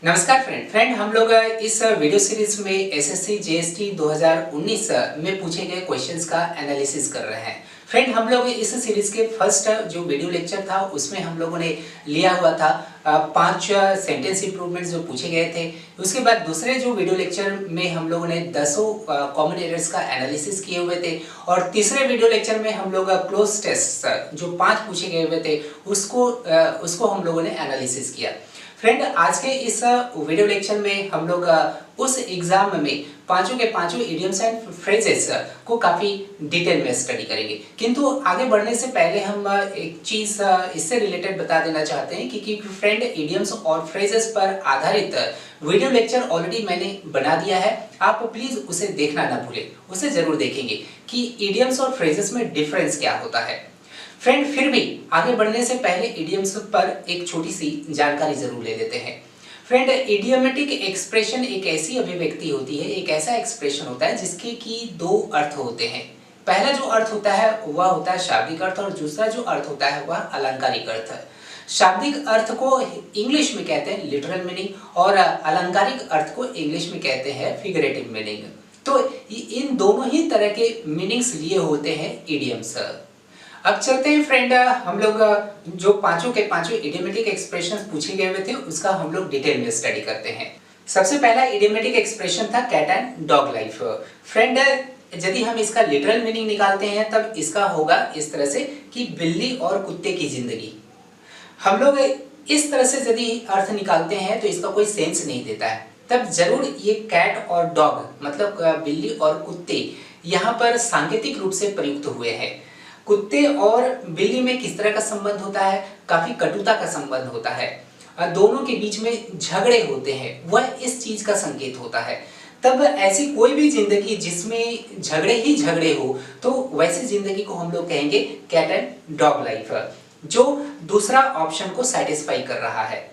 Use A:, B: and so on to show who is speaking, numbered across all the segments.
A: नमस्कार फ्रेंड हम लोग इस वीडियो सीरीज में एसएससी जीएसटी 2019 में पूछे गए क्वेश्चंस का एनालिसिस कर रहे हैं। फ्रेंड हम लोग इस सीरीज के फर्स्ट जो वीडियो लेक्चर था उसमें हम लोगों ने लिया हुआ था 5 सेंटेंस इंप्रूवमेंट्स जो पूछे गए थे। उसके बाद दूसरे जो वीडियो लेक्चर में हम लोगों ने 10 कॉमन एरर्स का एनालिसिस किए हुए थे और तीसरे वीडियो लेक्चर में हम लोग क्लोज टेस्ट जो 5 पूछे गए हुए थे उसको हम लोगों ने एनालिसिस किया। फ्रेंड आज के इस वीडियो लेक्चर में हम लोग उस एग्जाम में पांचों के पांचों इडियम्स एंड फ्रेजेस को काफी डिटेल में स्टडी करेंगे। किंतु आगे बढ़ने से पहले हम एक चीज इससे रिलेटेड बता देना चाहते हैं कि फ्रेंड इडियम्स और फ्रेजेस पर आधारित वीडियो लेक्चर ऑलरेडी मैंने बना दिया है, आप प्लीज उसे देखना ना भूलें। उसे जरूर देखेंगे कि इडियम्स और फ्रेजेस में डिफरेंस क्या होता है। फ्रेंड फिर भी आगे बढ़ने से पहले इडियम्स पर एक छोटी सी जानकारी जरूर ले लेते हैं। फ्रेंड इडियोमेटिक एक्सप्रेशन एक ऐसी अभिव्यक्ति होती है, एक ऐसा एक्सप्रेशन होता है जिसके की दो अर्थ होते हैं। पहला जो अर्थ होता है वह होता है शाब्दिक अर्थ और दूसरा जो अर्थ होता है वह अलंकारिक अर्थ। शाब्दिक अर्थ को इंग्लिश में कहते हैं लिटरल मीनिंग और अलंकारिक अर्थ को इंग्लिश में कहते हैं फिगरेटिव मीनिंग। तो इन दोनों ही तरह के मीनिंग्स लिए होते हैं इडियम्स। अब चलते हैं फ्रेंड, हम लोग जो पांचों के पांचों इडियोमेटिक एक्सप्रेशंस पूछे गए हुए थे उसका हम लोग डिटेल में स्टडी करते हैं। सबसे पहला इडियोमेटिक एक्सप्रेशन था cat and dog life. Friend यदि हम इसका लिटरल मीनिंग निकालते हैं तब इसका होगा इस तरह से कि बिल्ली और कुत्ते की जिंदगी। हम लोग इस तरह से यदि अर्थ निकालते हैं तो इसका कोई सेंस नहीं देता है, तब जरूर ये कैट और डॉग मतलब बिल्ली और कुत्ते यहाँ पर सांकेतिक रूप से प्रयुक्त हुए हैं। कुत्ते और बिल्ली में किस तरह का संबंध होता है? काफी कटुता का संबंध होता है, दोनों के बीच में झगड़े होते हैं, वह इस चीज का संकेत होता है। तब ऐसी कोई भी जिंदगी जिसमें झगड़े ही झगड़े हो तो वैसी जिंदगी को हम लोग कहेंगे कैट एंड डॉग लाइफ, जो दूसरा ऑप्शन को सेटिस्फाई कर रहा है।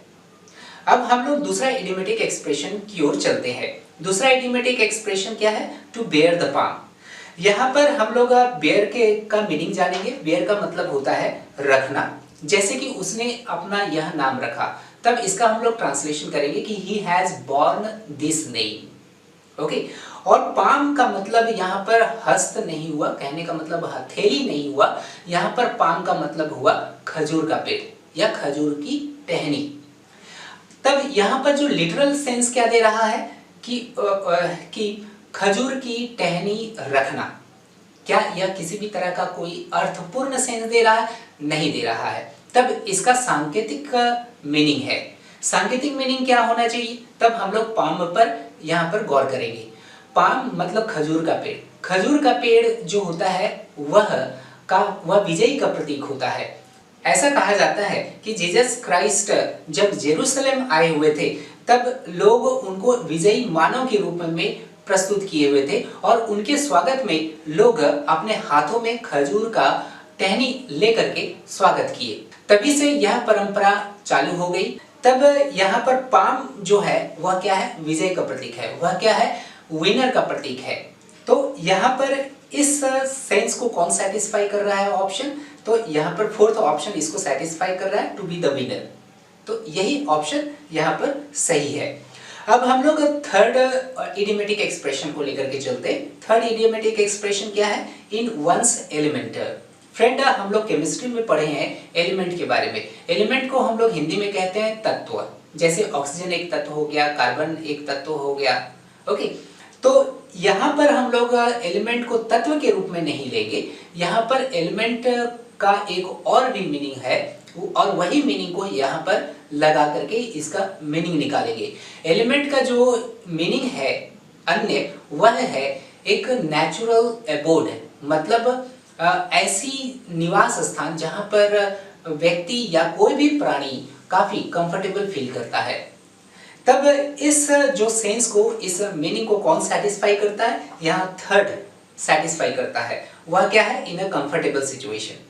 A: अब हम लोग दूसरा इडियोमेटिक एक्सप्रेशन की ओर चलते हैं। दूसरा इडियोमेटिक एक्सप्रेशन क्या है? To bear the palm. यहाँ पर हम लोग बेयर का मीनिंग जानेंगे। बेयर का मतलब होता है रखना, जैसे कि उसने अपना यह नाम रखा, तब इसका हम लोग ट्रांसलेशन करेंगे कि he has borne this name. Okay, और पाम का मतलब यहाँ पर हस्त नहीं हुआ, कहने का मतलब हथेली नहीं हुआ, यहाँ पर पाम का मतलब हुआ खजूर का पेड़ या खजूर की टहनी। तब यहाँ पर जो लिटरल सेंस क्या दे रहा है कि खजूर की टहनी रखना। क्या यह किसी भी तरह का कोई अर्थपूर्ण सेंस दे रहा है? नहीं दे रहा है। तब इसका सांकेतिक मीनिंग है। सांकेतिक मीनिंग क्या होना चाहिए? तब हम लोग पाम पर यहाँ पर गौर करेंगे। पाम मतलब खजूर का पेड़। खजूर का पेड़ जो होता है वह विजयी का प्रतीक होता है। ऐसा कहा जाता है कि जीसस क्राइस्ट जब जेरूसलम आए हुए थे तब लोग उनको विजयी मानव के रूप में प्रस्तुत किए हुए थे और उनके स्वागत में लोग अपने हाथों में खजूर का टहनी लेकर के स्वागत किए। तभी से यह परंपरा चालू हो गई। तब यहाँ पर पाम जो है वह क्या है? विजय का प्रतीक है। वह क्या है? विनर का प्रतीक है। तो यहाँ पर इस सेंस को कौन सेटिस्फाई कर रहा है? ऑप्शन। तो यहाँ पर फोर्थ ऑप्शन इसको सेटिस्फाई कर रहा है, टू बी द विनर। तो यही ऑप्शन यहाँ पर सही है। अब हम लोग थर्ड इडियोमेटिक एक्सप्रेशन को लेकर के चलते हैं। थर्ड इडियोमेटिक एक्सप्रेशन क्या है? इन वंस एलिमेंट। फ्रेंड हम लोग केमिस्ट्री में पढ़े हैं एलिमेंट के बारे में। एलिमेंट को हम लोग हिंदी में कहते हैं तत्व। जैसे ऑक्सीजन एक तत्व हो गया, कार्बन एक तत्व हो गया। ओके, तो यहाँ पर हम लोग एलिमेंट को तत्व के रूप में नहीं लेंगे। यहाँ पर एलिमेंट का एक और भी मीनिंग है और वही मीनिंग को यहाँ पर लगा करके इसका मीनिंग निकालेंगे। एलिमेंट का जो मीनिंग है अन्य, वह है एक नेचुरल एबोर्ड, मतलब ऐसी निवास स्थान जहाँ पर व्यक्ति या कोई भी प्राणी काफी कंफर्टेबल फील करता है। तब इस जो सेंस को, इस मीनिंग को कौन सेटिस्फाई करता है? यहाँ थर्ड सेटिस्फाई करता है। वह क्या है? इन अ कंफर्टेबल सिचुएशन।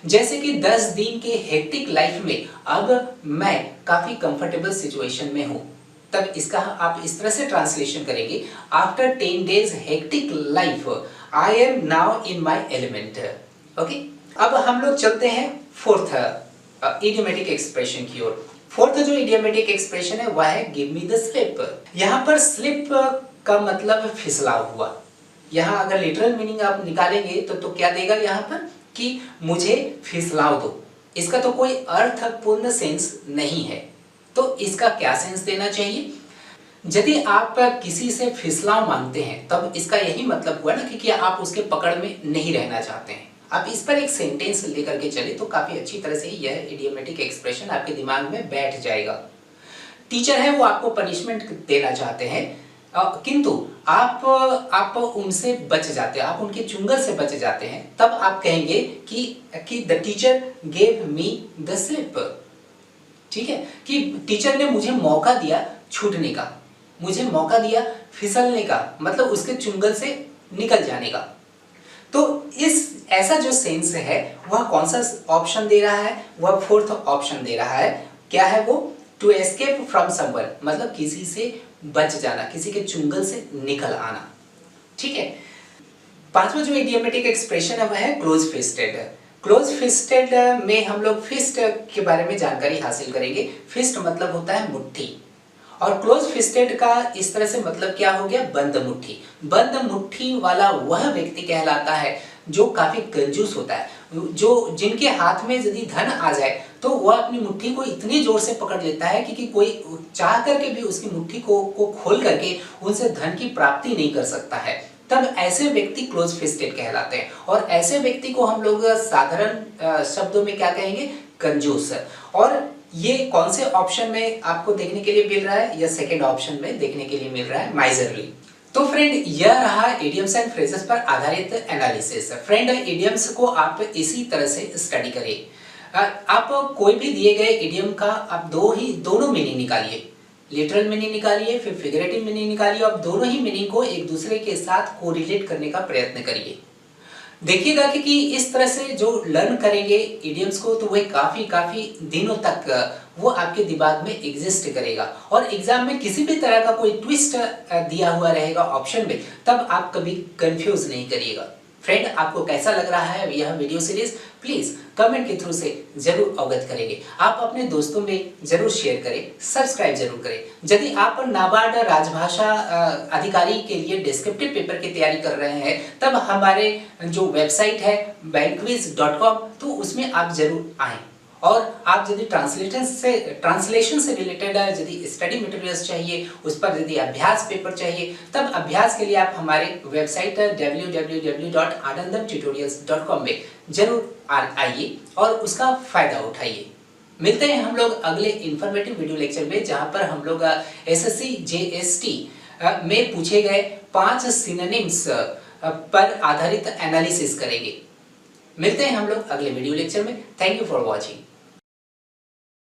A: जैसे कि 10 दिन के हेक्टिक लाइफ में अब मैं काफी कंफर्टेबल सिचुएशन में हूं, तब इसका आप इस तरह से ट्रांसलेशन करेंगे, after 10 days hectic life I am now in my element. Okay, अब हम लोग चलते हैं फोर्थ इडियोमेटिक एक्सप्रेशन की ओर। फोर्थ जो इडियोमेटिक एक्सप्रेशन है वह है गिव मी द स्लिप। यहाँ पर स्लिप का मतलब फिसलाव हुआ। यहाँ अगर लिटरल मीनिंग आप निकालेंगे तो क्या देगा यहाँ पर कि मुझे फिसलाव दो। इसका तो कोई अर्थपूर्ण सेंस नहीं है। तो इसका क्या सेंस देना चाहिए? यदि आप किसी से फिसलाव मांगते हैं तब इसका यही मतलब हुआ ना कि आप उसके पकड़ में नहीं रहना चाहते हैं। आप इस पर एक सेंटेंस लेकर के चले तो काफी अच्छी तरह से यह इडियोमेटिक एक्सप्रेशन आपके दिमाग में बैठ जाएगा। टीचर है वो आपको पनिशमेंट देना चाहते हैं किंतु आप उनसे बच जाते हैं, आप उनके चुंगल से बच जाते हैं, तब आप कहेंगे कि the teacher gave me the slip. ठीक है, कि टीचर ने मुझे मौका दिया छूटने का, मुझे मौका दिया फिसलने का, मतलब उसके चुंगल से निकल जाने का। तो इस ऐसा जो सेंस है वह कौन सा ऑप्शन दे रहा है? वह फोर्थ ऑप्शन दे रहा है। क्या है वो? टू एस्केप फ्रॉम समवन, मतलब किसी से बच जाना, किसी के चुंगल से निकल आना। ठीक है। पांचवा जो इडियोमेटिक एक्सप्रेशन है वह है क्लोज फिस्टेड। क्लोज फिस्टेड में हम लोग फिस्ट के बारे में जानकारी हासिल करेंगे। फिस्ट मतलब होता है मुट्ठी, और क्लोज फिस्टेड का इस तरह से मतलब क्या हो गया? बंद मुट्ठी। बंद मुट्ठी वाला वह व्यक्ति कहलाता है जो काफी कंजूस होता है, जो जिनके हाथ में यदि धन आ जाए तो वह अपनी मुट्ठी को इतनी जोर से पकड़ लेता है कि कोई चाह करके भी उसकी मुट्ठी को खोल करके उनसे धन की प्राप्ति नहीं कर सकता है। तब ऐसे व्यक्ति क्लोज फिस्टेड कहलाते हैं, और ऐसे व्यक्ति को हम लोग साधारण शब्दों में क्या कहेंगे? कंजूस। और ये कौन से ऑप्शन में आपको देखने के लिए मिल रहा है? या सेकंड ऑप्शन में देखने के लिए मिल रहा है, माइजरली। तो फ्रेंड, यह रहा इडियम्स एंड फ्रेजेस पर आधारित एनालिसिस। फ्रेंड, इडियम्स को आप इसी तरह से स्टडी करिए। आप कोई भी दिए गए इडियम का आप दोनों मीनिंग निकालिए, लिटरल मीनिंग निकालिए, फिर फिगरेटिव मीनिंग निकालिए। आप दोनों ही मीनिंग को एक दूसरे के साथ कोरिलेट करने का प्रयत्न करिए। देखिएगा कि इस तरह से जो लर्न करेंगे इडियम्स को तो वह काफी दिनों तक वो आपके दिमाग में एग्जिस्ट करेगा, और एग्जाम में किसी भी तरह का कोई ट्विस्ट दिया हुआ रहेगा ऑप्शन में, तब आप कभी कंफ्यूज नहीं करिएगा। फ्रेंड, आपको कैसा लग रहा है यह वीडियो सीरीज? प्लीज कमेंट के थ्रू से जरूर अवगत करेंगे। आप अपने दोस्तों में जरूर शेयर करें, सब्सक्राइब जरूर करें। यदि आप नाबार्ड राजभाषा अधिकारी के लिए डिस्क्रिप्टिव पेपर की तैयारी कर रहे हैं तब हमारे जो वेबसाइट है bankquiz.com, तो उसमें आप जरूर आएं। और आप यदि ट्रांसलेशन से रिलेटेड यदि स्टडी मटेरियल्स चाहिए, उस पर यदि अभ्यास पेपर चाहिए, तब अभ्यास के लिए आप हमारे वेबसाइट www.anandamtutorials.com में जरूर आइए और उसका फायदा उठाइए। मिलते हैं हम लोग अगले इंफॉर्मेटिव वीडियो लेक्चर में, जहां पर हम लोग एसएससी जेएसटी में पूछे गए 5 सिनोनिम्स पर आधारित एनालिसिस करेंगे। मिलते हैं हम लोग अगले वीडियो लेक्चर में। Thank you for watching.